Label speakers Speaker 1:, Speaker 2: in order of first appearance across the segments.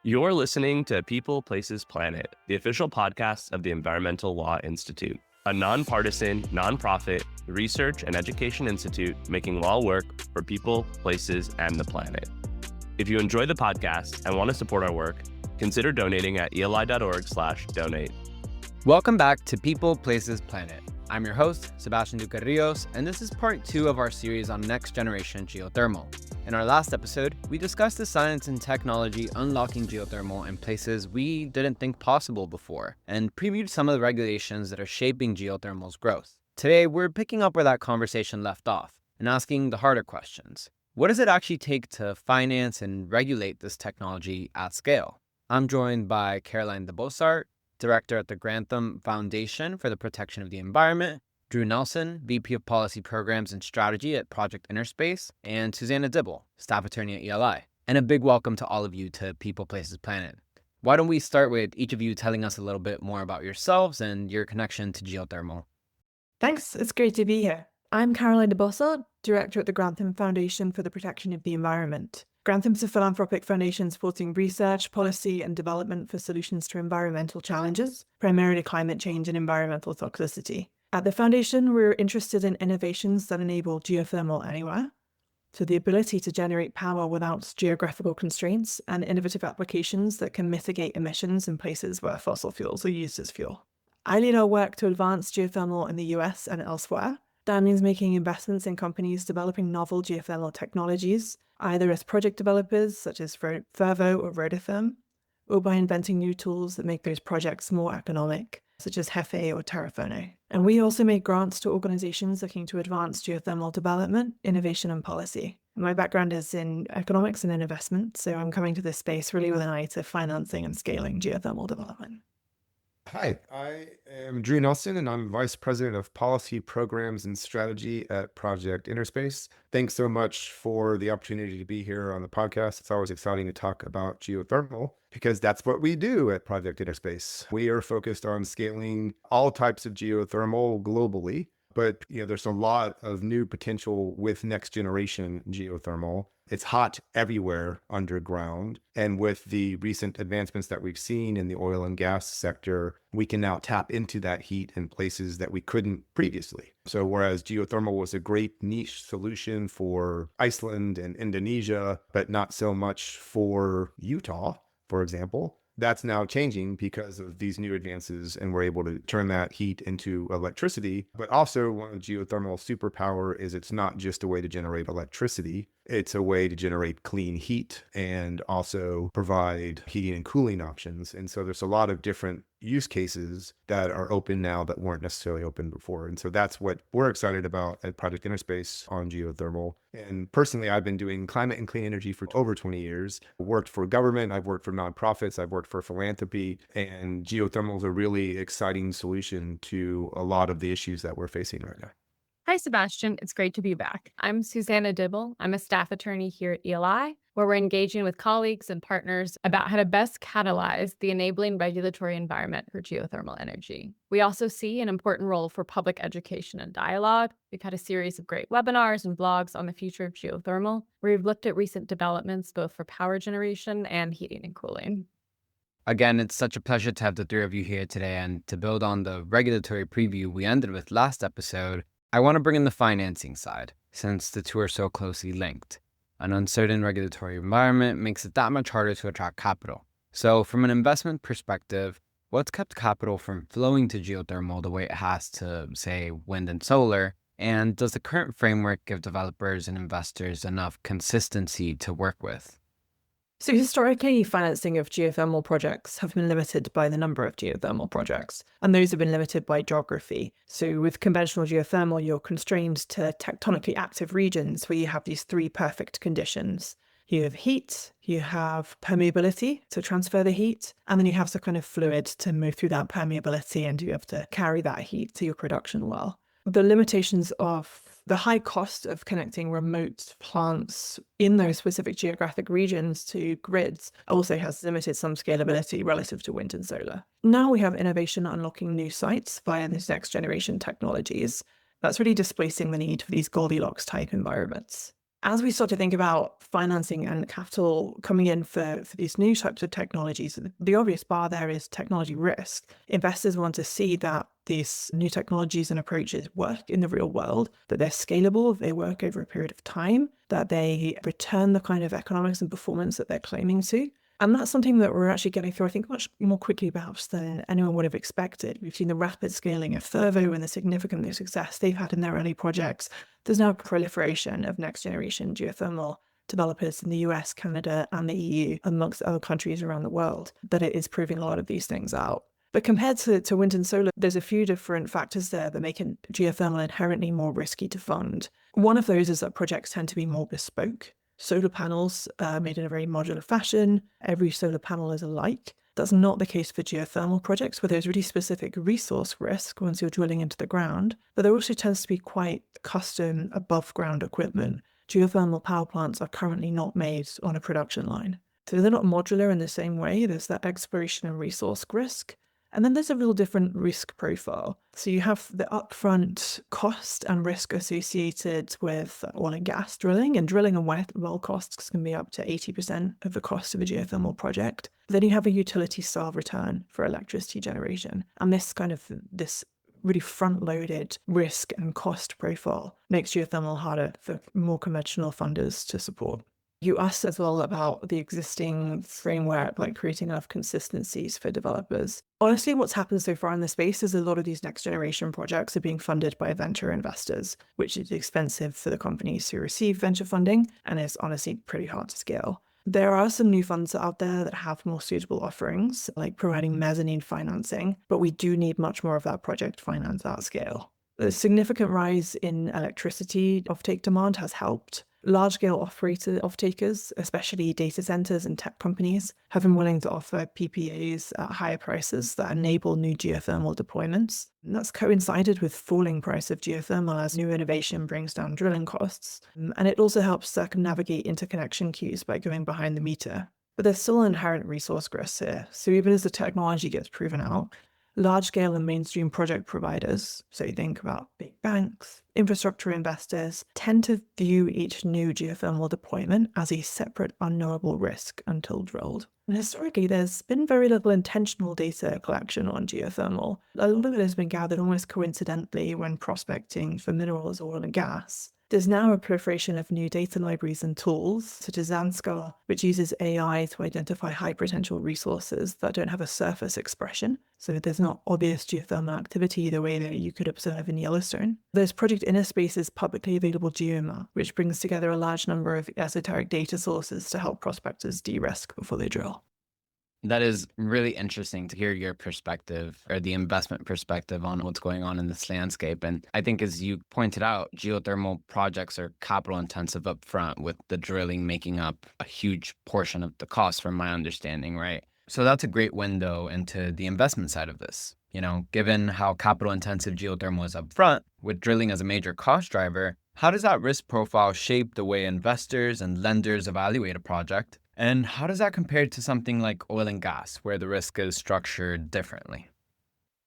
Speaker 1: You're listening to People, Places, Planet, the official podcast of the Environmental Law Institute, a nonpartisan, nonprofit research and education institute making law work for people, places, and the planet. If you enjoy the podcast and want to support our work, consider donating at eli.org/donate.
Speaker 2: Welcome back to People, Places, Planet. I'm your host, Sebastian Duque Rios, and this is part 2 of our series on next generation geothermal. In our last episode, we discussed the science and technology unlocking geothermal in places we didn't think possible before, and previewed some of the regulations that are shaping geothermal's growth. Today, we're picking up where that conversation left off and asking the harder questions. What does it actually take to finance and regulate this technology at scale? I'm joined by Caroline de Bossart, Director at the Grantham Foundation for the Protection of the Environment, Drew Nelson, VP of Policy Programs and Strategy at Project InnerSpace, and Susannah Dibble, Staff Attorney at ELI. And a big welcome to all of you to People, Places, Planet. Why don't we start with each of you telling us a little bit more about yourselves and your connection to geothermal?
Speaker 3: Thanks, it's great to be here. I'm Caroline de Bossart, Director at the Grantham Foundation for the Protection of the Environment. Grantham's a philanthropic foundation supporting research, policy, and development for solutions to environmental challenges, primarily climate change and environmental toxicity. At the foundation, we're interested in innovations that enable geothermal anywhere, so the ability to generate power without geographical constraints, and innovative applications that can mitigate emissions in places where fossil fuels are used as fuel. I lead our work to advance geothermal in the US and elsewhere. That means making investments in companies developing novel geothermal technologies, either as project developers such as Fervo or Rototherm, or by inventing new tools that make those projects more economic, such as Hefe or Terraforno. And we also make grants to organizations looking to advance geothermal development, innovation, and policy. My background is in economics and in investment, so I'm coming to this space really with an eye to financing and scaling geothermal development.
Speaker 4: Hi, I am Drew Nelson, and I'm Vice President of Policy Programs and Strategy at Project InnerSpace. Thanks so much for the opportunity to be here on the podcast. It's always exciting to talk about geothermal because that's what we do at Project InnerSpace. We are focused on scaling all types of geothermal globally, but there's a lot of new potential with next generation geothermal. It's hot everywhere underground. And with the recent advancements that we've seen in the oil and gas sector, we can now tap into that heat in places that we couldn't previously. So whereas geothermal was a great niche solution for Iceland and Indonesia, but not so much for Utah, for example, that's now changing because of these new advances, and we're able to turn that heat into electricity. But also, one of geothermal superpower is it's not just a way to generate electricity. It's a way to generate clean heat and also provide heating and cooling options. And so there's a lot of different use cases that are open now that weren't necessarily open before. And so that's what we're excited about at Project InnerSpace on geothermal. And personally, I've been doing climate and clean energy for over 20 years. I've worked for government, I've worked for nonprofits, I've worked for philanthropy, and geothermal is a really exciting solution to a lot of the issues that we're facing right now.
Speaker 5: Hi, Sebastian. It's great to be back. I'm Susannah Dibble. I'm a staff attorney here at ELI, where we're engaging with colleagues and partners about how to best catalyze the enabling regulatory environment for geothermal energy. We also see an important role for public education and dialogue. We've had a series of great webinars and blogs on the future of geothermal, where we've looked at recent developments both for power generation and heating and cooling.
Speaker 2: Again, it's such a pleasure to have the three of you here today, and to build on the regulatory preview we ended with last episode, I want to bring in the financing side, since the two are so closely linked. An uncertain regulatory environment makes it that much harder to attract capital. So from an investment perspective, what's kept capital from flowing to geothermal the way it has to, say, wind and solar? And does the current framework give developers and investors enough consistency to work with?
Speaker 3: So historically, financing of geothermal projects have been limited by the number of geothermal projects, and those have been limited by geography. So with conventional geothermal, you're constrained to tectonically active regions where you have these three perfect conditions. You have heat, you have permeability to transfer the heat, and then you have some kind of fluid to move through that permeability, and you have to carry that heat to your production well. The limitations of the high cost of connecting remote plants in those specific geographic regions to grids also has limited some scalability relative to wind and solar. Now we have innovation unlocking new sites via these next generation technologies. That's really displacing the need for these Goldilocks type environments. As we start to think about financing and capital coming in for these new types of technologies, the obvious bar there is technology risk. Investors want to see that these new technologies and approaches work in the real world, that they're scalable, they work over a period of time, that they return the kind of economics and performance that they're claiming to. And that's something that we're actually getting through, I think, much more quickly perhaps than anyone would have expected. We've seen the rapid scaling of Fervo and the significant success they've had in their early projects. There's now a proliferation of next generation geothermal developers in the US, Canada, and the EU, amongst other countries around the world, that it is proving a lot of these things out. But compared to wind and solar, there's a few different factors there that make geothermal inherently more risky to fund. One of those is that projects tend to be more bespoke. Solar panels are made in a very modular fashion. Every solar panel is alike. That's not the case for geothermal projects, where there's really specific resource risk once you're drilling into the ground, but there also tends to be quite custom above ground equipment. Geothermal power plants are currently not made on a production line. So they're not modular in the same way. There's that exploration and resource risk. And then there's a real different risk profile. So you have the upfront cost and risk associated with oil and gas drilling, and drilling and well costs can be up to 80% of the cost of a geothermal project. Then you have a utility style return for electricity generation. And this really front-loaded risk and cost profile makes geothermal harder for more conventional funders to support. You asked as well about the existing framework, like creating enough consistencies for developers. Honestly, what's happened so far in the space is a lot of these next generation projects are being funded by venture investors, which is expensive for the companies who receive venture funding, and is honestly pretty hard to scale. There are some new funds out there that have more suitable offerings, like providing mezzanine financing, but we do need much more of that project finance at scale. The significant rise in electricity offtake demand has helped. Large-scale off-takers, especially data centers and tech companies, have been willing to offer PPAs at higher prices that enable new geothermal deployments. And that's coincided with falling price of geothermal as new innovation brings down drilling costs. And it also helps circumnavigate interconnection queues by going behind the meter. But there's still inherent resource risks here. So even as the technology gets proven out, large-scale and mainstream project providers, so you think about big banks, infrastructure investors, tend to view each new geothermal deployment as a separate unknowable risk until drilled. And historically, there's been very little intentional data collection on geothermal. A lot of it has been gathered almost coincidentally when prospecting for minerals, oil and gas. There's now a proliferation of new data libraries and tools, such as Zanskar, which uses AI to identify high potential resources that don't have a surface expression. So there's not obvious geothermal activity the way that you could observe in Yellowstone. There's Project InnerSpace's publicly available geomap, which brings together a large number of esoteric data sources to help prospectors de-risk before they drill.
Speaker 2: That is really interesting to hear your perspective, or the investment perspective, on what's going on in this landscape. And I think, as you pointed out, geothermal projects are capital intensive up front, with the drilling making up a huge portion of the cost, from my understanding, right? So that's a great window into the investment side of this. Given how capital intensive geothermal is up front, with drilling as a major cost driver, how does that risk profile shape the way investors and lenders evaluate a project? And how does that compare to something like oil and gas, where the risk is structured differently?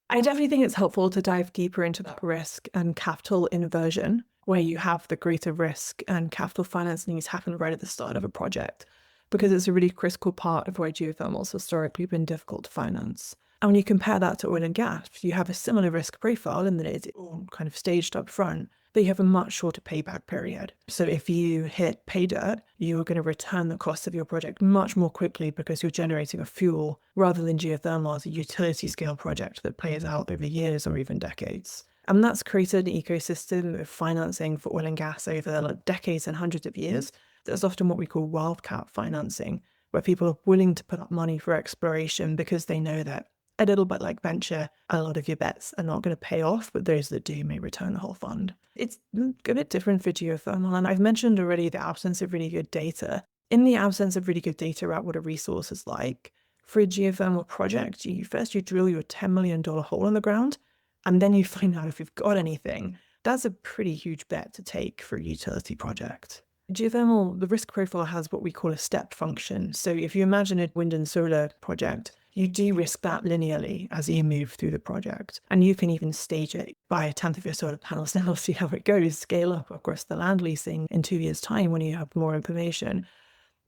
Speaker 3: I definitely think it's helpful to dive deeper into that risk and capital inversion, where you have the greater risk and capital finance needs happen right at the start of a project, because it's a really critical part of why geothermal's historically been difficult to finance. And when you compare that to oil and gas, you have a similar risk profile in that it's all kind of staged up front, but you have a much shorter payback period. So if you hit pay dirt, you are going to return the cost of your project much more quickly because you're generating a fuel, rather than geothermal as a utility scale project that plays out over years or even decades. And that's created an ecosystem of financing for oil and gas over decades and hundreds of years. That's often what we call wildcat financing, where people are willing to put up money for exploration because they know that, a little bit like venture, a lot of your bets are not going to pay off, but those that do may return the whole fund. It's a bit different for geothermal, and I've mentioned already the absence of really good data. In the absence of really good data about what a resource is like, for a geothermal project, you drill your $10 million hole in the ground, and then you find out if you've got anything. That's a pretty huge bet to take for a utility project. Geothermal, the risk profile has what we call a step function. So if you imagine a wind and solar project, you de-risk that linearly as you move through the project. And you can even stage it, buy a tenth of your solar panels now, see how it goes, scale up across the land leasing in 2 years' time when you have more information.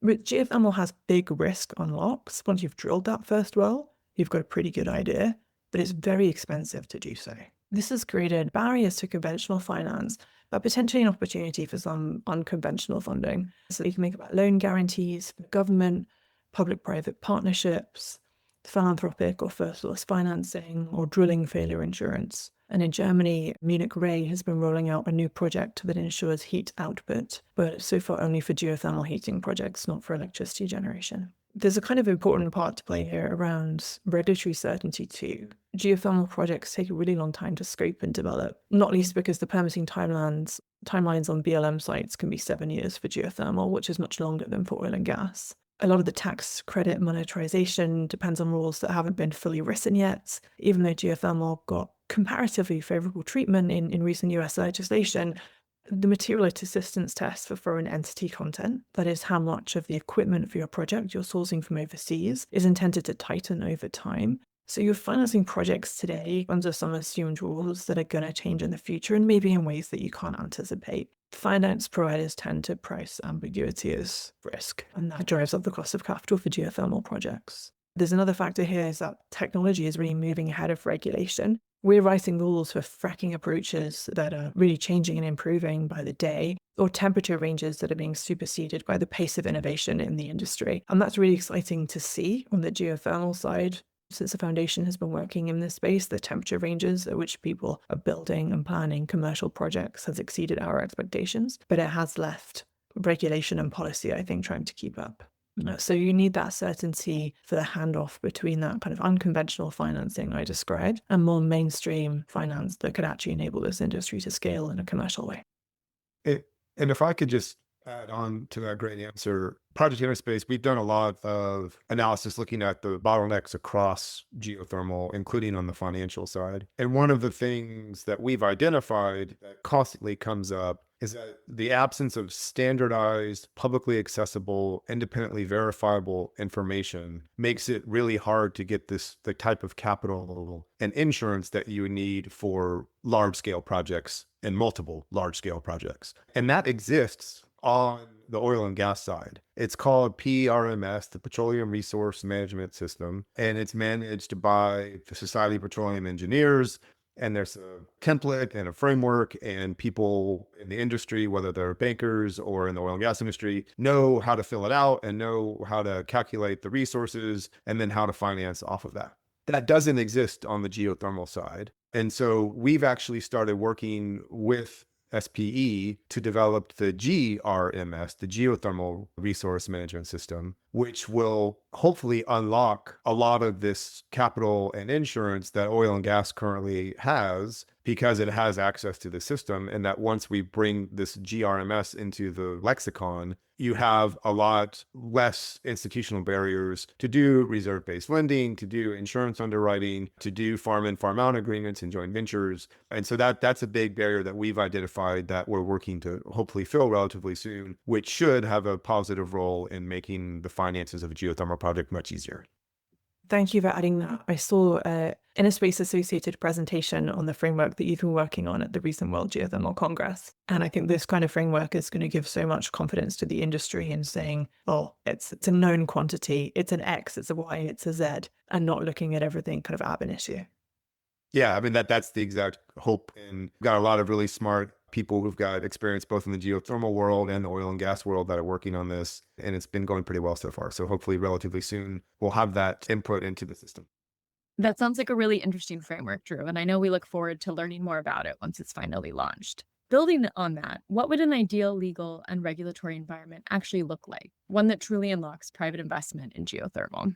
Speaker 3: But geothermal has big risk unlocks. Once you've drilled that first well, you've got a pretty good idea, but it's very expensive to do so. This has created barriers to conventional finance, but potentially an opportunity for some unconventional funding. So you can think about loan guarantees for government, public-private partnerships, philanthropic or first loss financing, or drilling failure insurance. And in Germany, Munich Re has been rolling out a new project that ensures heat output, but so far only for geothermal heating projects, not for electricity generation. There's a kind of important part to play here around regulatory certainty too. Geothermal projects take a really long time to scope and develop, not least because the permitting timelines on BLM sites can be 7 years for geothermal, which is much longer than for oil and gas. A lot of the tax credit monetization depends on rules that haven't been fully written yet. Even though geothermal got comparatively favorable treatment in recent US legislation, the materiality assistance test for foreign entity content, that is how much of the equipment for your project you're sourcing from overseas, is intended to tighten over time. So you're financing projects today under some assumed rules that are going to change in the future and maybe in ways that you can't anticipate. Finance providers tend to price ambiguity as risk, and that drives up the cost of capital for geothermal projects. There's another factor here is that technology is really moving ahead of regulation. We're writing rules for fracking approaches that are really changing and improving by the day, or temperature ranges that are being superseded by the pace of innovation in the industry. And that's really exciting to see on the geothermal side. Since the foundation has been working in this space, the temperature ranges at which people are building and planning commercial projects has exceeded our expectations, but it has left regulation and policy, I think, trying to keep up. So you need that certainty for the handoff between that kind of unconventional financing I described and more mainstream finance that could actually enable this industry to scale in a commercial way.
Speaker 4: And if I could just add on to that great answer, Project InnerSpace, we've done a lot of analysis looking at the bottlenecks across geothermal, including on the financial side. And one of the things that we've identified that constantly comes up is that the absence of standardized, publicly accessible, independently verifiable information makes it really hard to get the type of capital and insurance that you need for large-scale projects and multiple large-scale projects. And that exists on the oil and gas side. It's called PRMS, the Petroleum Resource Management System, and it's managed by the Society of Petroleum Engineers. And there's a template and a framework, and people in the industry, whether they're bankers or in the oil and gas industry, know how to fill it out and know how to calculate the resources and then how to finance off of that. That doesn't exist on the geothermal side. And so we've actually started working with SPE to develop the GRMS, the Geothermal Resource Management System, which will hopefully unlock a lot of this capital and insurance that oil and gas currently has, because it has access to the system. And that once we bring this GRMS into the lexicon, you have a lot less institutional barriers to do reserve-based lending, to do insurance underwriting, to do farm in, farm out agreements and joint ventures. And so that's a big barrier that we've identified that we're working to hopefully fill relatively soon, which should have a positive role in making the finances of a geothermal project much easier.
Speaker 3: Thank you for adding that. I saw an InnerSpace associated presentation on the framework that you've been working on at the recent World Geothermal Congress. And I think this kind of framework is going to give so much confidence to the industry in saying, oh, it's a known quantity, it's an X, it's a Y, it's a Z, and not looking at everything kind of ab initio.
Speaker 4: Yeah, I mean, that's the exact hope. And we've got a lot of really smart people who've got experience both in the geothermal world and the oil and gas world that are working on this. And it's been going pretty well so far. So hopefully relatively soon, we'll have that input into the system.
Speaker 5: That sounds like a really interesting framework, Drew. And I know we look forward to learning more about it once it's finally launched. Building on that, what would an ideal legal and regulatory environment actually look like? One that truly unlocks private investment in geothermal.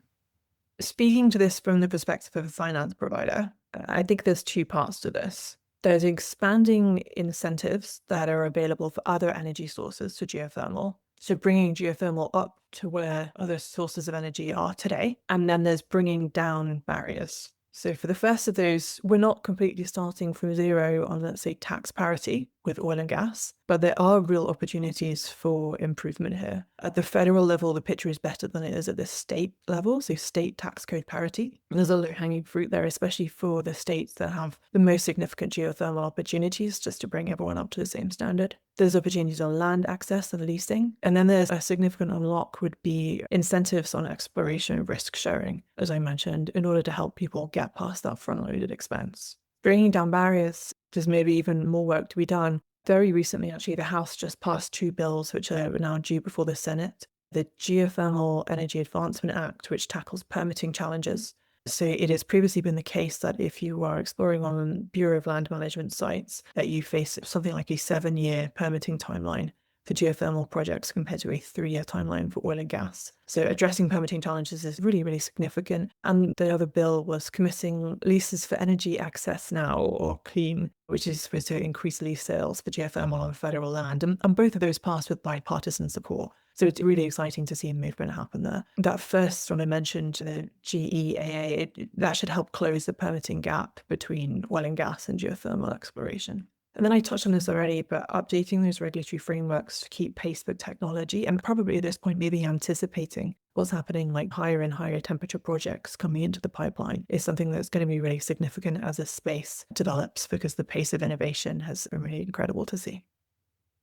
Speaker 3: Speaking to this from the perspective of a finance provider, I think there's two parts to this. There's expanding incentives that are available for other energy sources to geothermal. So bringing geothermal up to where other sources of energy are today. And then there's bringing down barriers. So for the first of those, we're not completely starting from zero on, let's say, tax parity. with oil and gas, but there are real opportunities for improvement here. At the federal level, the picture is better than it is at the state level, so state tax code parity. There's a low-hanging fruit there, especially for the states that have the most significant geothermal opportunities, just to bring everyone up to the same standard. There's opportunities on land access and leasing, and then there's a significant unlock would be incentives on exploration and risk sharing, as I mentioned, in order to help people get past that front-loaded expense. Bringing down barriers, there's maybe even more work to be done. Very recently, actually, the House just passed 2 bills which are now due before the Senate. The Geothermal Energy Advancement Act, which tackles permitting challenges. So it has previously been the case that if you are exploring on Bureau of Land Management sites, that you face something like a 7-year permitting timeline for geothermal projects compared to a 3-year timeline for oil and gas. So addressing permitting challenges is really, really significant. And the other bill was committing leases for energy access now, or CLEAN, which is supposed to increase lease sales for geothermal on federal land. And both of those passed with bipartisan support. So it's really exciting to see a movement happen there. That first one I mentioned, the GEAA, that should help close the permitting gap between oil and gas and geothermal exploration. And then I touched on this already, but updating those regulatory frameworks to keep pace with technology, and probably at this point, maybe anticipating what's happening, like higher and higher temperature projects coming into the pipeline, is something that's going to be really significant as this space develops, because the pace of innovation has been really incredible to see.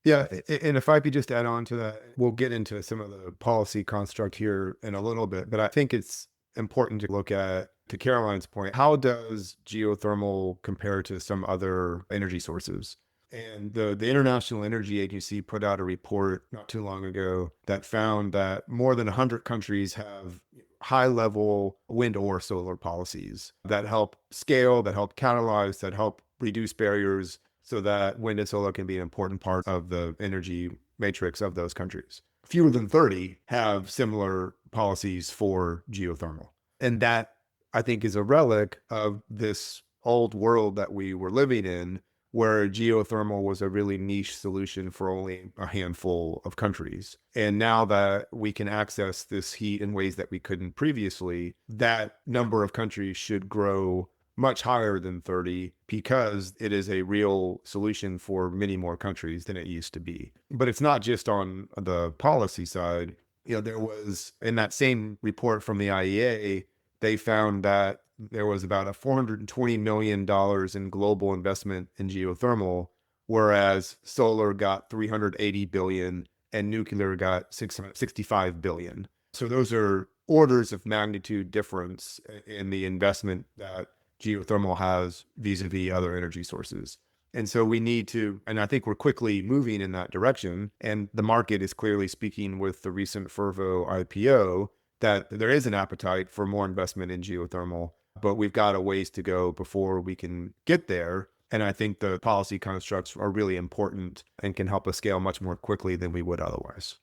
Speaker 4: Yeah, and if I could just add on to that, we'll get into some of the policy construct here in a little bit, but I think it's important to look at, to Caroline's point, how does geothermal compare to some other energy sources? And the International Energy Agency put out a report not too long ago that found that more than 100 countries have high-level wind or solar policies that help scale, that help catalyze, that help reduce barriers so that wind and solar can be an important part of the energy matrix of those countries. Fewer than 30 have similar policies for geothermal. And that, I think, is a relic of this old world that we were living in, where geothermal was a really niche solution for only a handful of countries. And now that we can access this heat in ways that we couldn't previously, that number of countries should grow much higher than 30, because it is a real solution for many more countries than it used to be. But it's not just on the policy side. There was, in that same report from the IEA, they found that there was about a $420 million in global investment in geothermal, whereas solar got $380 billion and nuclear got $665 billion. So those are orders of magnitude difference in the investment that geothermal has vis-a-vis other energy sources. And so we need to, and I think we're quickly moving in that direction. And the market is clearly speaking with the recent Fervo IPO that there is an appetite for more investment in geothermal, but we've got a ways to go before we can get there. And I think the policy constructs are really important and can help us scale much more quickly than we would otherwise.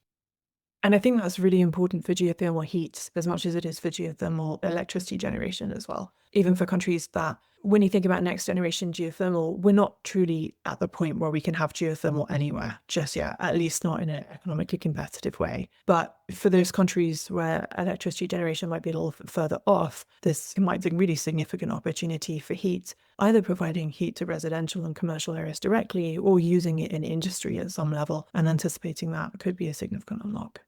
Speaker 3: And I think that's really important for geothermal heat as much as it is for geothermal electricity generation as well. Even for countries that, when you think about next generation geothermal, we're not truly at the point where we can have geothermal anywhere just yet, at least not in an economically competitive way. But for those countries where electricity generation might be a little further off, this might be a really significant opportunity for heat, either providing heat to residential and commercial areas directly or using it in industry at some level, and anticipating that could be a significant unlock.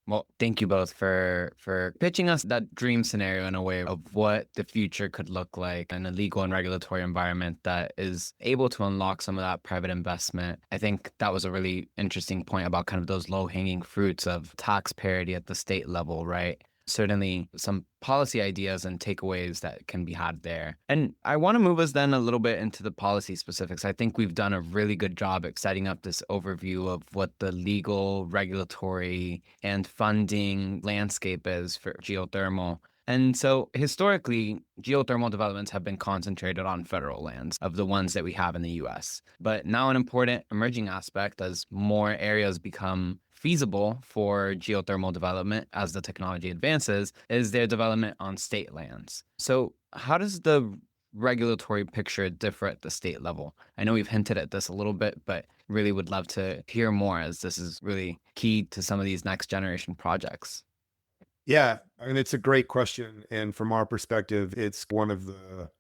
Speaker 2: Well, thank you both for pitching us that dream scenario in a way of what the future could look like in a legal and regulatory environment that is able to unlock some of that private investment. I think that was a really interesting point about kind of those low-hanging fruits of tax parity at the state level, right? Certainly some policy ideas and takeaways that can be had there. And I want to move us then a little bit into the policy specifics. I think we've done a really good job at setting up this overview of what the legal, regulatory, and funding landscape is for geothermal. And so historically, geothermal developments have been concentrated on federal lands of the ones that we have in the US. But now an important emerging aspect as more areas become feasible for geothermal development as the technology advances is their development on state lands. So how does the regulatory picture differ at the state level? I know we've hinted at this a little bit, but really would love to hear more, as this is really key to some of these next generation projects.
Speaker 4: Yeah, I mean, it's a great question. And from our perspective, it's one of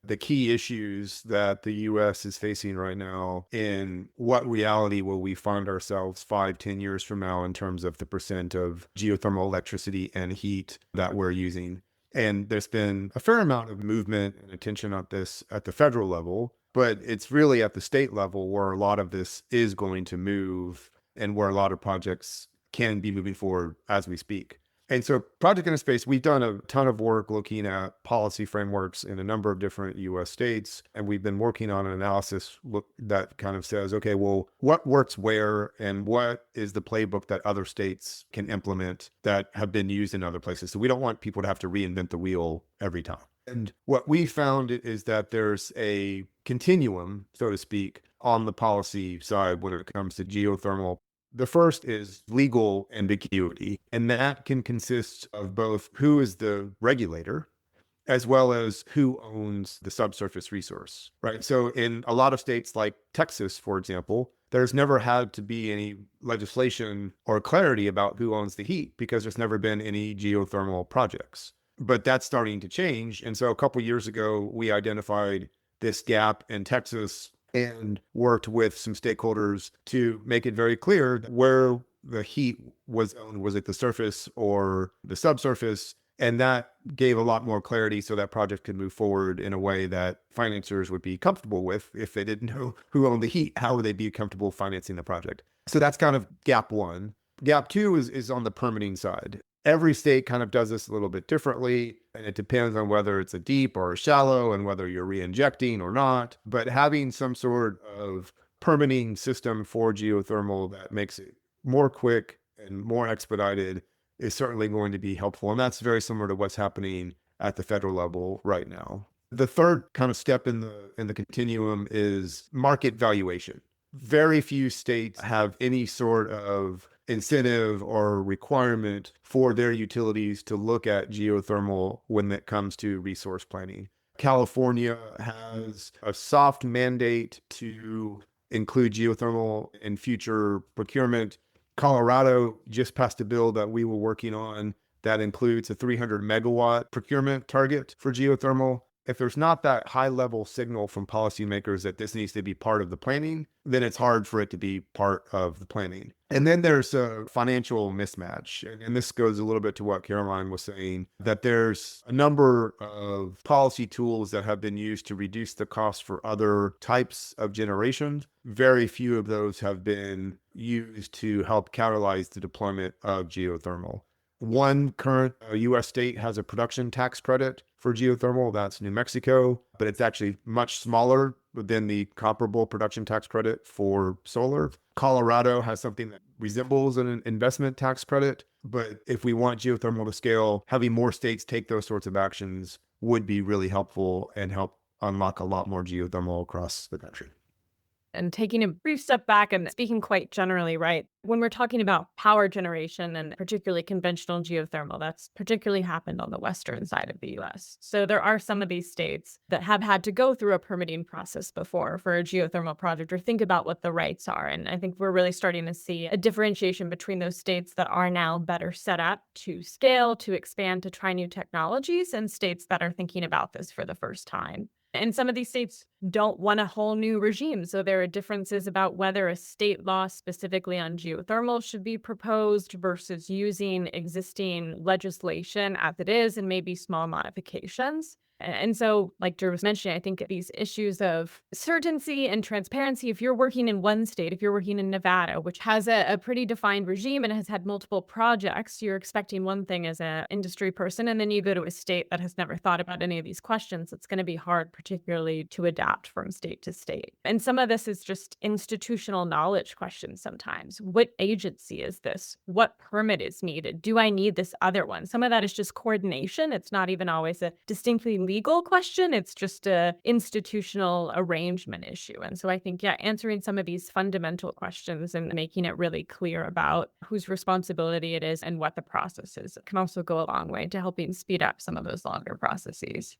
Speaker 4: the key issues that the US is facing right now. In what reality will we find ourselves 5, 10 years from now in terms of the percent of geothermal electricity and heat that we're using? And there's been a fair amount of movement and attention on this at the federal level, but it's really at the state level where a lot of this is going to move and where a lot of projects can be moving forward as we speak. And so Project InnerSpace, we've done a ton of work looking at policy frameworks in a number of different US states. And we've been working on an analysis that kind of says, okay, well, what works where and what is the playbook that other states can implement that have been used in other places? So we don't want people to have to reinvent the wheel every time. And what we found is that there's a continuum, so to speak, on the policy side when it comes to geothermal. The first is legal ambiguity, and that can consist of both who is the regulator as well as who owns the subsurface resource, right? So in a lot of states like Texas, for example, there's never had to be any legislation or clarity about who owns the heat because there's never been any geothermal projects. But that's starting to change. And so a couple of years ago, we identified this gap in Texas and worked with some stakeholders to make it very clear that where the heat was owned, was it the surface or the subsurface? And that gave a lot more clarity so that project could move forward in a way that financiers would be comfortable with. If they didn't know who owned the heat, how would they be comfortable financing the project? So that's kind of gap one. Gap two is on the permitting side. Every state kind of does this a little bit differently, and it depends on whether it's a deep or a shallow and whether you're re-injecting or not. But having some sort of permitting system for geothermal that makes it more quick and more expedited is certainly going to be helpful. And that's very similar to what's happening at the federal level right now. The third kind of step in the continuum is market valuation. Very few states have any sort of incentive or requirement for their utilities to look at geothermal when it comes to resource planning. California has a soft mandate to include geothermal in future procurement. Colorado just passed a bill that we were working on that includes a 300 megawatt procurement target for geothermal. If there's not that high level signal from policymakers that this needs to be part of the planning, then it's hard for it to be part of the planning. And then there's a financial mismatch. And this goes a little bit to what Caroline was saying, that there's a number of policy tools that have been used to reduce the cost for other types of generation. Very few of those have been used to help catalyze the deployment of geothermal. One current US state has a production tax credit for geothermal. That's New Mexico, but it's actually much smaller than the comparable production tax credit for solar. Colorado has something that resembles an investment tax credit. But if we want geothermal to scale, having more states take those sorts of actions would be really helpful and help unlock a lot more geothermal across the country.
Speaker 5: And taking a brief step back and speaking quite generally, right? When we're talking about power generation and particularly conventional geothermal, that's particularly happened on the western side of the US. So there are some of these states that have had to go through a permitting process before for a geothermal project or think about what the rights are. And I think we're really starting to see a differentiation between those states that are now better set up to scale, to expand, to try new technologies, and states that are thinking about this for the first time. And some of these states don't want a whole new regime. So there are differences about whether a state law specifically on geothermal should be proposed versus using existing legislation as it is and maybe small modifications. And so, like Drew was mentioning, I think these issues of certainty and transparency, if you're working in one state, if you're working in Nevada, which has a pretty defined regime and has had multiple projects, you're expecting one thing as an industry person, and then you go to a state that has never thought about any of these questions, it's going to be hard, particularly to adapt from state to state. And some of this is just institutional knowledge questions sometimes. What agency is this? What permit is needed? Do I need this other one? Some of that is just coordination. It's not even always a distinctly legal question. It's just a institutional arrangement issue. And so I think, answering some of these fundamental questions and making it really clear about whose responsibility it is and what the process is can also go a long way to helping speed up some of those longer processes.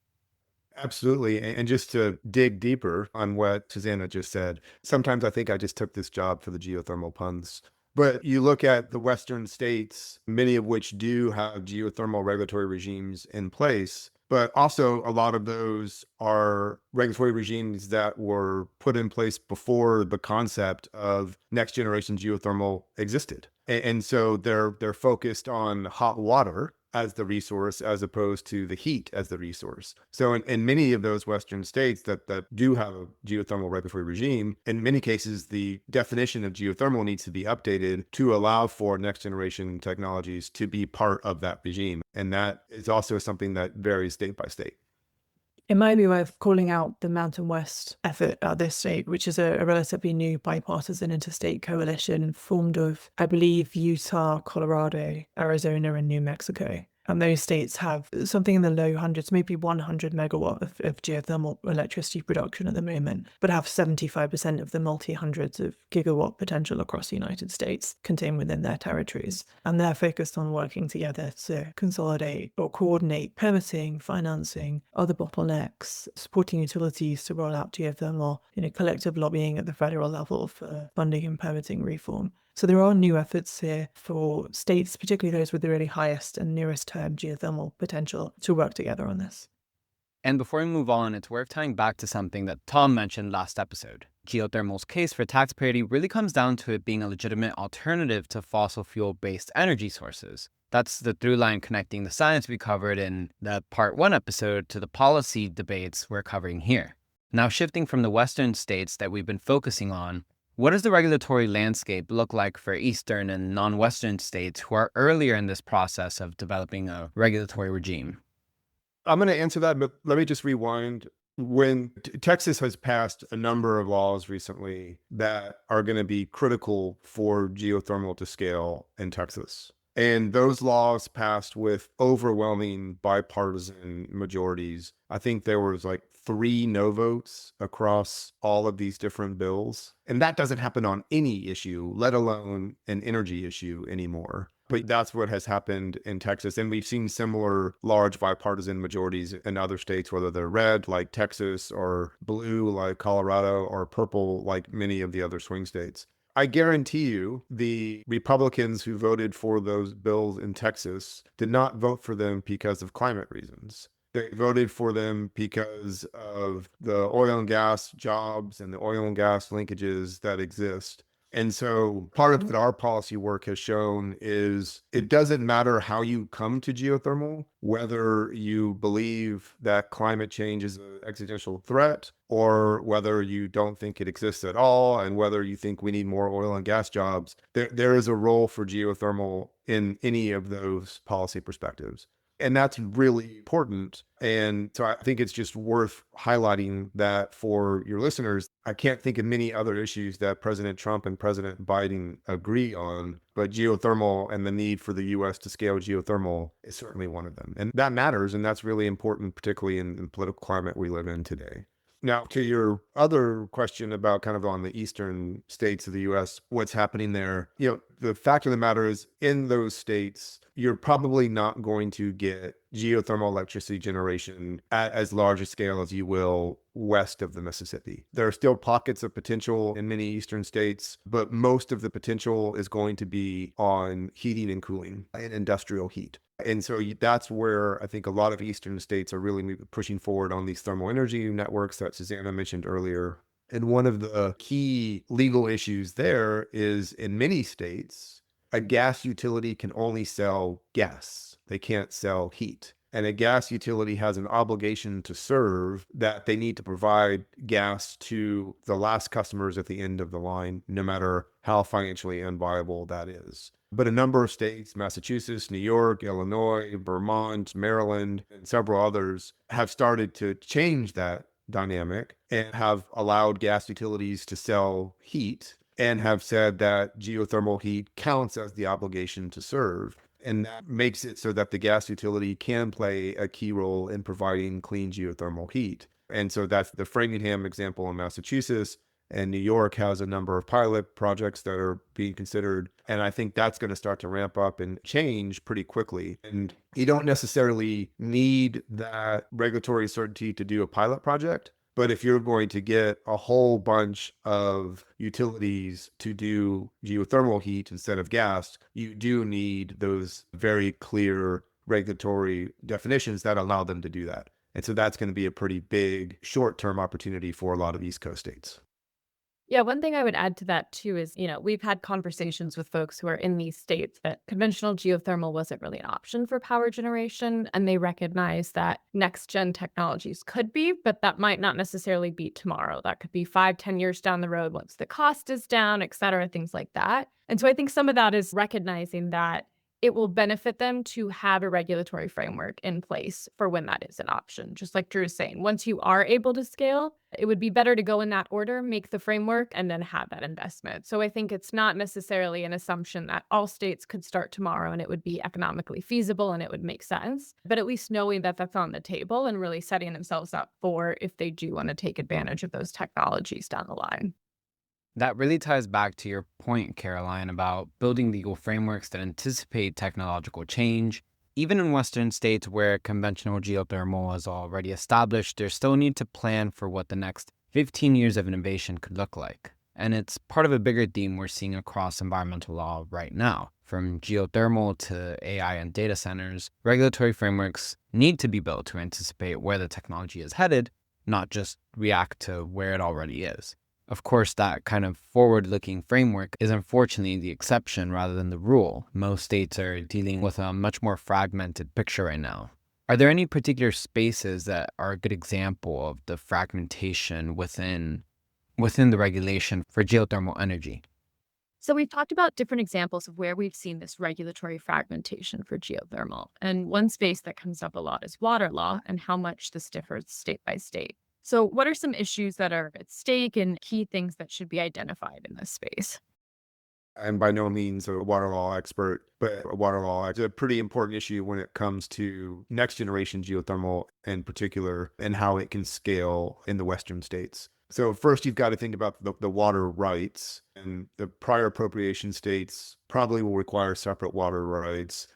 Speaker 4: Absolutely. And just to dig deeper on what Susannah just said, sometimes I think I just took this job for the geothermal puns. But you look at the Western states, many of which do have geothermal regulatory regimes in place, but also a lot of those are regulatory regimes that were put in place before the concept of next generation geothermal existed. And so they're focused on hot water as the resource as opposed to the heat as the resource. So in many of those Western states that do have a geothermal regulatory regime, in many cases, the definition of geothermal needs to be updated to allow for next generation technologies to be part of that regime. And that is also something that varies state by state.
Speaker 3: It might be worth calling out the Mountain West effort at this state, which is a relatively new bipartisan interstate coalition formed of, I believe, Utah, Colorado, Arizona, and New Mexico. And those states have something in the low hundreds, maybe 100 megawatt of geothermal electricity production at the moment, but have 75% of the multi-hundreds of gigawatt potential across the United States contained within their territories. And they're focused on working together to consolidate or coordinate permitting, financing, other bottlenecks, supporting utilities to roll out geothermal, collective lobbying at the federal level for funding and permitting reform. So there are new efforts here for states, particularly those with the really highest and nearest term geothermal potential, to work together on this.
Speaker 2: And before we move on, it's worth tying back to something that Tom mentioned last episode. Geothermal's case for tax parity really comes down to it being a legitimate alternative to fossil fuel-based energy sources. That's the through line connecting the science we covered in the Part 1 episode to the policy debates we're covering here. Now, shifting from the Western states that we've been focusing on, what does the regulatory landscape look like for Eastern and non-Western states who are earlier in this process of developing a regulatory regime?
Speaker 4: I'm going to answer that, but let me just rewind. When Texas has passed a number of laws recently that are going to be critical for geothermal to scale in Texas. And those laws passed with overwhelming bipartisan majorities. I think there was like 3 no votes across all of these different bills. And that doesn't happen on any issue, let alone an energy issue anymore. But that's what has happened in Texas. And we've seen similar large bipartisan majorities in other states, whether they're red like Texas or blue like Colorado or purple like many of the other swing states. I guarantee you the Republicans who voted for those bills in Texas did not vote for them because of climate reasons. They voted for them because of the oil and gas jobs and the oil and gas linkages that exist. And so part of what our policy work has shown is it doesn't matter how you come to geothermal, whether you believe that climate change is an existential threat or whether you don't think it exists at all, and whether you think we need more oil and gas jobs. There is a role for geothermal in any of those policy perspectives. And that's really important. And so I think it's just worth highlighting that for your listeners. I can't think of many other issues that President Trump and President Biden agree on, but geothermal and the need for the U.S. to scale geothermal is certainly one of them. And that matters. And that's really important, particularly in the political climate we live in today. Now, to your other question about kind of on the eastern states of the U.S., what's happening there, the fact of the matter is in those states, you're probably not going to get geothermal electricity generation at as large a scale as you will west of the Mississippi. There are still pockets of potential in many eastern states, but most of the potential is going to be on heating and cooling and industrial heat. And so that's where I think a lot of eastern states are really pushing forward on these thermal energy networks that Susannah mentioned earlier. And one of the key legal issues there is in many states, a gas utility can only sell gas. They can't sell heat. And a gas utility has an obligation to serve that they need to provide gas to the last customers at the end of the line, no matter how financially unviable that is. But a number of states, Massachusetts, New York, Illinois, Vermont, Maryland, and several others have started to change that dynamic and have allowed gas utilities to sell heat and have said that geothermal heat counts as the obligation to serve. And that makes it so that the gas utility can play a key role in providing clean geothermal heat. And so that's the Framingham example in Massachusetts. And New York has a number of pilot projects that are being considered. And I think that's going to start to ramp up and change pretty quickly. And you don't necessarily need that regulatory certainty to do a pilot project, But if you're going to get a whole bunch of utilities to do geothermal heat instead of gas, you do need those very clear regulatory definitions that allow them to do that. And so that's going to be a pretty big short-term opportunity for a lot of East Coast states.
Speaker 5: Yeah, one thing I would add to that too is, we've had conversations with folks who are in these states that conventional geothermal wasn't really an option for power generation. And they recognize that next gen technologies could be, but that might not necessarily be tomorrow. That could be 5-10 years down the road once the cost is down, et cetera, things like that. And so I think some of that is recognizing that it will benefit them to have a regulatory framework in place for when that is an option. Just like Drew is saying, once you are able to scale, it would be better to go in that order, make the framework, and then have that investment. So I think it's not necessarily an assumption that all states could start tomorrow and it would be economically feasible and it would make sense. But at least knowing that that's on the table and really setting themselves up for if they do want to take advantage of those technologies down the line.
Speaker 2: That really ties back to your point, Caroline, about building legal frameworks that anticipate technological change. Even in Western states where conventional geothermal is already established, there's still need to plan for what the next 15 years of innovation could look like. And it's part of a bigger theme we're seeing across environmental law right now. From geothermal to AI and data centers, regulatory frameworks need to be built to anticipate where the technology is headed, not just react to where it already is. Of course, that kind of forward-looking framework is unfortunately the exception rather than the rule. Most states are dealing with a much more fragmented picture right now. Are there any particular spaces that are a good example of the fragmentation within the regulation for geothermal energy?
Speaker 5: So we've talked about different examples of where we've seen this regulatory fragmentation for geothermal. And one space that comes up a lot is water law and how much this differs state by state. So what are some issues that are at stake and key things that should be identified in this space?
Speaker 4: I'm by no means a water law expert, but water law is a pretty important issue when it comes to next generation geothermal in particular and how it can scale in the Western states. So first, you've got to think about the water rights, and the prior appropriation states probably will require separate water rights.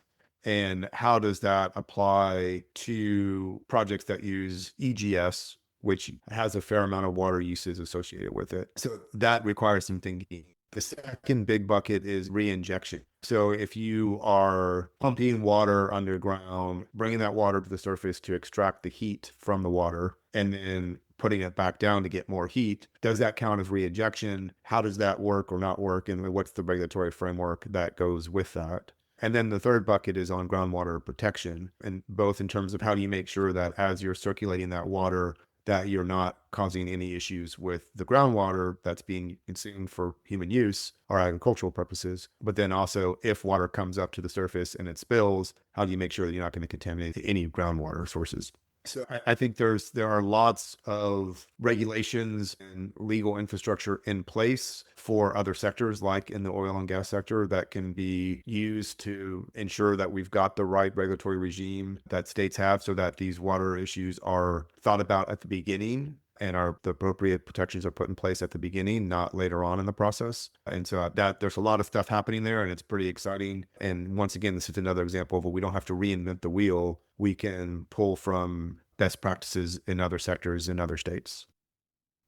Speaker 4: And how does that apply to projects that use EGS, which has a fair amount of water uses associated with it? So that requires some thinking. The second big bucket is reinjection. So if you are pumping water underground, bringing that water to the surface to extract the heat from the water, and then putting it back down to get more heat, does that count as reinjection? How does that work or not work? And what's the regulatory framework that goes with that? And then the third bucket is on groundwater protection, and both in terms of how do you make sure that as you're circulating that water, that you're not causing any issues with the groundwater that's being consumed for human use or agricultural purposes. But then also, if water comes up to the surface and it spills, how do you make sure that you're not going to contaminate any groundwater sources? So I think there are lots of regulations and legal infrastructure in place for other sectors, like in the oil and gas sector, that can be used to ensure that we've got the right regulatory regime that states have so that these water issues are thought about at the beginning and the appropriate protections are put in place at the beginning, not later on in the process. And so there's a lot of stuff happening there, and it's pretty exciting. And once again, this is another example of where we don't have to reinvent the wheel. We can pull from best practices in other sectors in other states.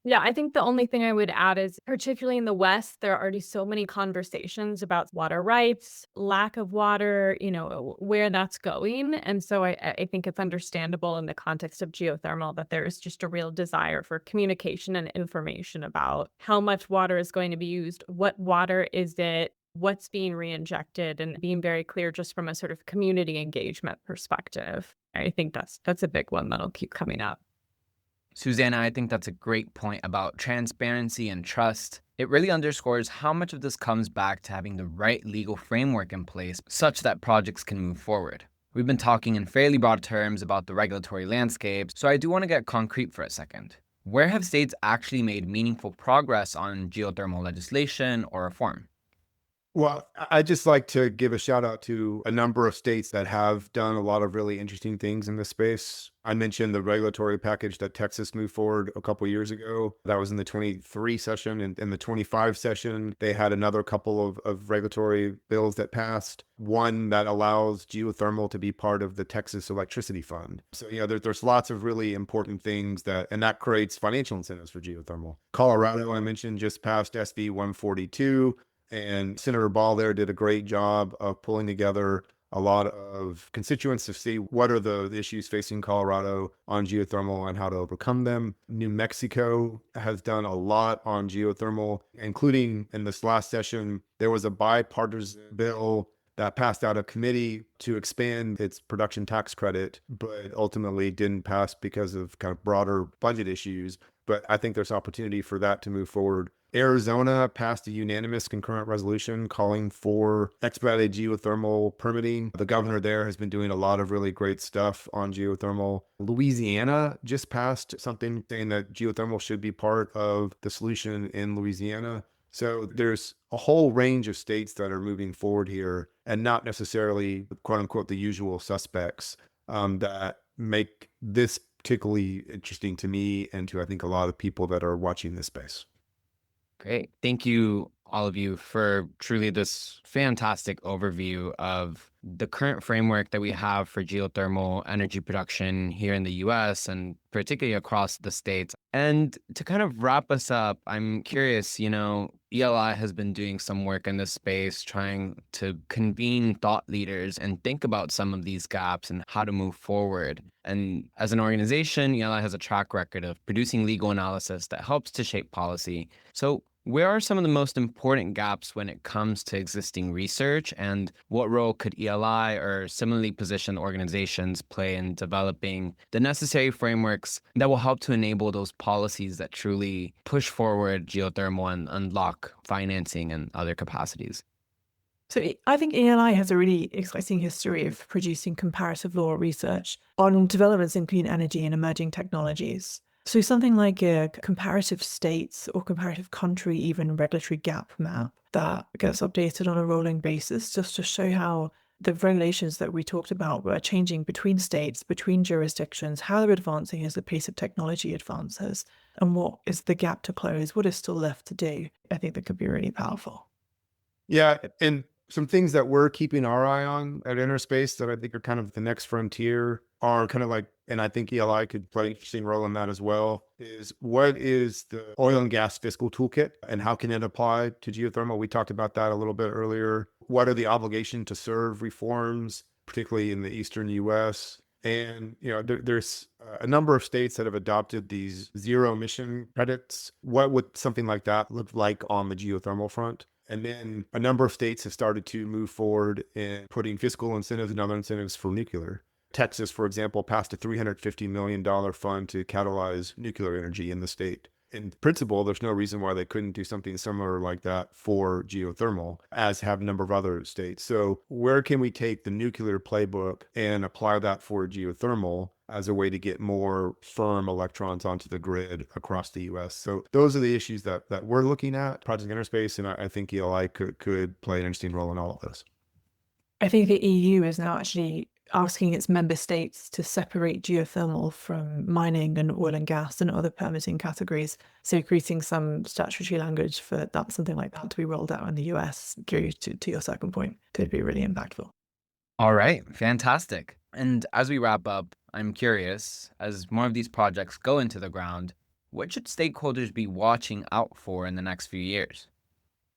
Speaker 5: Yeah, I think the only thing I would add is, particularly in the West, there are already so many conversations about water rights, lack of water, where that's going. And so I think it's understandable in the context of geothermal that there is just a real desire for communication and information about how much water is going to be used, what water is it, what's being reinjected, and being very clear just from a sort of community engagement perspective. I think that's a big one that'll keep coming up.
Speaker 2: Susannah, I think that's a great point about transparency and trust. It really underscores how much of this comes back to having the right legal framework in place such that projects can move forward. We've been talking in fairly broad terms about the regulatory landscape, so I do want to get concrete for a second. Where have states actually made meaningful progress on geothermal legislation or reform?
Speaker 4: Well, I'd just like to give a shout out to a number of states that have done a lot of really interesting things in this space. I mentioned the regulatory package that Texas moved forward a couple years ago. That was in the 23 session. And in the 25 session, they had another couple of regulatory bills that passed. One that allows geothermal to be part of the Texas Electricity Fund. So, there's lots of really important things and that creates financial incentives for geothermal. Colorado, I mentioned, just passed SB 142. And Senator Ball there did a great job of pulling together a lot of constituents to see what are the issues facing Colorado on geothermal and how to overcome them. New Mexico has done a lot on geothermal, including in this last session, there was a bipartisan bill that passed out of committee to expand its production tax credit, but ultimately didn't pass because of kind of broader budget issues. But I think there's opportunity for that to move forward. Arizona passed a unanimous concurrent resolution calling for expedited geothermal permitting. The governor there has been doing a lot of really great stuff on geothermal. Louisiana just passed something saying that geothermal should be part of the solution in Louisiana. So there's a whole range of states that are moving forward here and not necessarily, quote unquote, the usual suspects that make this particularly interesting to me and to, I think, a lot of people that are watching this space.
Speaker 2: Great. Thank you, all of you, for truly this fantastic overview of the current framework that we have for geothermal energy production here in the US and particularly across the states. And to kind of wrap us up, I'm curious, ELI has been doing some work in this space, trying to convene thought leaders and think about some of these gaps and how to move forward. And as an organization, ELI has a track record of producing legal analysis that helps to shape policy. So where are some of the most important gaps when it comes to existing research, and what role could ELI or similarly positioned organizations play in developing the necessary frameworks that will help to enable those policies that truly push forward geothermal and unlock financing and other capacities?
Speaker 3: So I think ELI has a really exciting history of producing comparative law research on developments in clean energy and emerging technologies. So something like a comparative states or comparative country, even regulatory gap map that gets updated on a rolling basis, just to show how the regulations that we talked about were changing between states, between jurisdictions, how they're advancing as the pace of technology advances, and what is the gap to close, what is still left to do. I think that could be really powerful.
Speaker 4: Yeah, and some things that we're keeping our eye on at InnerSpace that I think are kind of the next frontier are kind of like, and I think ELI could play an interesting role in that as well, is what is the oil and gas fiscal toolkit and how can it apply to geothermal? We talked about that a little bit earlier. What are the obligation to serve reforms, particularly in the Eastern US? And, there's a number of states that have adopted these zero emission credits. What would something like that look like on the geothermal front? And then a number of states have started to move forward in putting fiscal incentives and other incentives for nuclear. Texas, for example, passed a $350 million fund to catalyze nuclear energy in the state. In principle, there's no reason why they couldn't do something similar like that for geothermal, as have a number of other states. So where can we take the nuclear playbook and apply that for geothermal as a way to get more firm electrons onto the grid across the US? So those are the issues that we're looking at, Project InnerSpace, and I think ELI could play an interesting role in all of this.
Speaker 3: I think the EU is now actually asking its member states to separate geothermal from mining and oil and gas and other permitting categories. So creating some statutory language for that, something like that to be rolled out in the US, Drew, to your second point, could be really impactful.
Speaker 2: All right, fantastic. And as we wrap up, I'm curious, as more of these projects go into the ground, what should stakeholders be watching out for in the next few years?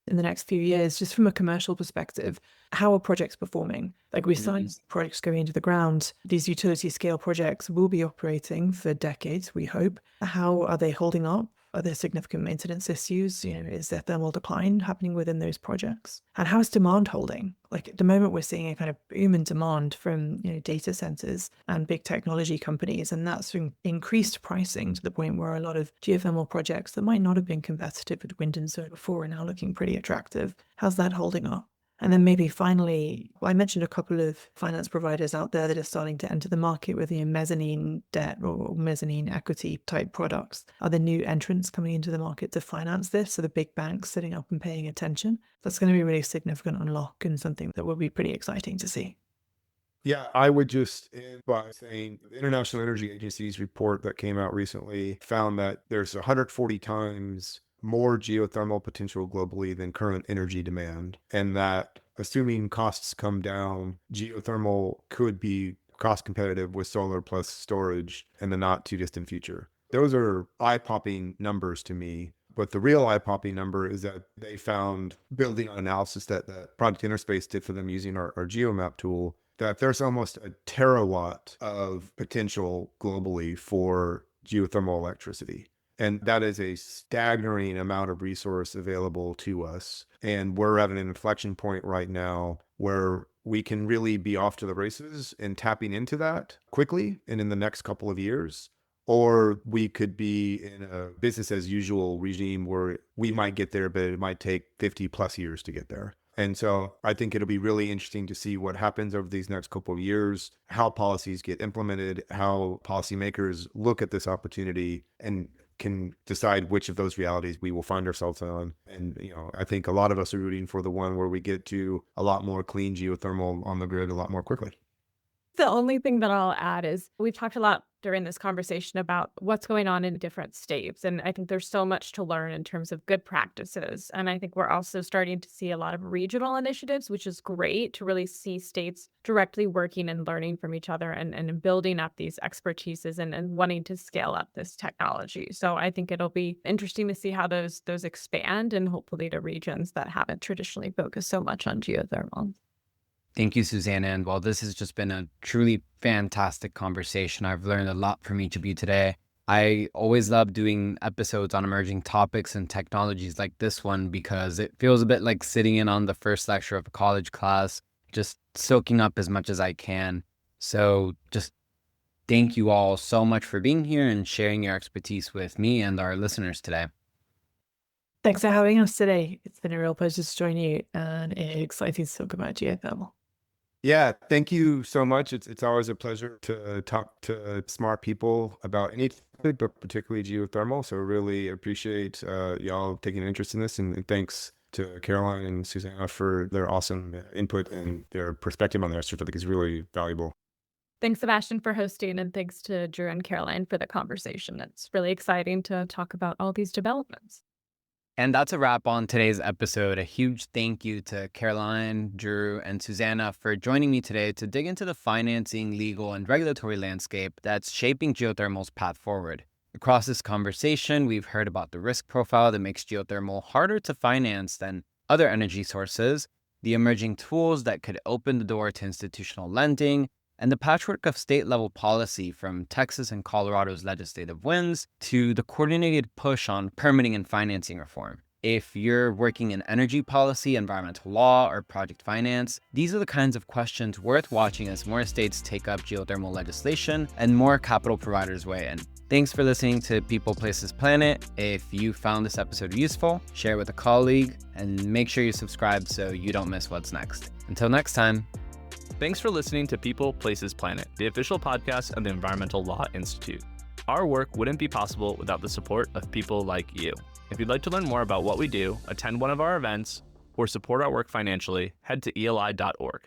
Speaker 3: In the next few years, just from a commercial perspective, how are projects performing? Like we signed projects going into the ground. These utility scale projects will be operating for decades, we hope. How are they holding up? Are there significant maintenance issues? Is there thermal decline happening within those projects? And how's demand holding? Like at the moment, we're seeing a kind of boom in demand from data centers and big technology companies, and that's increased pricing to the point where a lot of geothermal projects that might not have been competitive with wind and solar before are now looking pretty attractive. How's that holding up? And then maybe finally, I mentioned a couple of finance providers out there that are starting to enter the market with mezzanine debt or mezzanine equity type products. Are there new entrants coming into the market to finance this? So the big banks sitting up and paying attention? That's going to be a really significant unlock and something that will be pretty exciting to see.
Speaker 4: Yeah, I would just end by saying the International Energy Agency's report that came out recently found that there's 140 times more geothermal potential globally than current energy demand, and that assuming costs come down, geothermal could be cost competitive with solar plus storage in the not too distant future. Those are eye-popping numbers to me. But the real eye-popping number is that they found, building on analysis that Project InnerSpace did for them using our GeoMap tool, that there's almost a terawatt of potential globally for geothermal electricity. And that is a staggering amount of resource available to us. And we're at an inflection point right now where we can really be off to the races and tapping into that quickly and in the next couple of years. Or we could be in a business as usual regime where we might get there, but it might take 50 plus years to get there. And so I think it'll be really interesting to see what happens over these next couple of years, how policies get implemented, how policymakers look at this opportunity and can decide which of those realities we will find ourselves on. And, I think a lot of us are rooting for the one where we get to a lot more clean geothermal on the grid a lot more quickly.
Speaker 5: The only thing that I'll add is we've talked a lot during this conversation about what's going on in different states. And I think there's so much to learn in terms of good practices. And I think we're also starting to see a lot of regional initiatives, which is great to really see states directly working and learning from each other and building up these expertises and wanting to scale up this technology. So I think it'll be interesting to see how those expand and hopefully to regions that haven't traditionally focused so much on geothermal.
Speaker 2: Thank you, Susannah. And while this has just been a truly fantastic conversation, I've learned a lot from each of you today. I always love doing episodes on emerging topics and technologies like this one because it feels a bit like sitting in on the first lecture of a college class, just soaking up as much as I can. So just thank you all so much for being here and sharing your expertise with me and our listeners today.
Speaker 3: Thanks for having us today. It's been a real pleasure to join you and exciting to talk about geothermal.
Speaker 4: Yeah, thank you so much. It's always a pleasure to talk to smart people about anything, but particularly geothermal. So really appreciate y'all taking an interest in this. And thanks to Caroline and Susannah for their awesome input and their perspective on this, which I think is really valuable.
Speaker 5: Thanks, Sebastian, for hosting, and thanks to Drew and Caroline for the conversation. It's really exciting to talk about all these developments.
Speaker 2: And that's a wrap on today's episode. A huge thank you to Caroline, Drew, and Susannah for joining me today to dig into the financing, legal, and regulatory landscape that's shaping geothermal's path forward. Across this conversation, we've heard about the risk profile that makes geothermal harder to finance than other energy sources, the emerging tools that could open the door to institutional lending, and the patchwork of state-level policy from Texas and Colorado's legislative wins to the coordinated push on permitting and financing reform. If you're working in energy policy, environmental law, or project finance, these are the kinds of questions worth watching as more states take up geothermal legislation and more capital providers weigh in. Thanks for listening to People, Places, Planet. If you found this episode useful, share it with a colleague, and make sure you subscribe so you don't miss what's next. Until next time.
Speaker 1: Thanks for listening to People, Places, Planet, the official podcast of the Environmental Law Institute. Our work wouldn't be possible without the support of people like you. If you'd like to learn more about what we do, attend one of our events, or support our work financially, head to eli.org.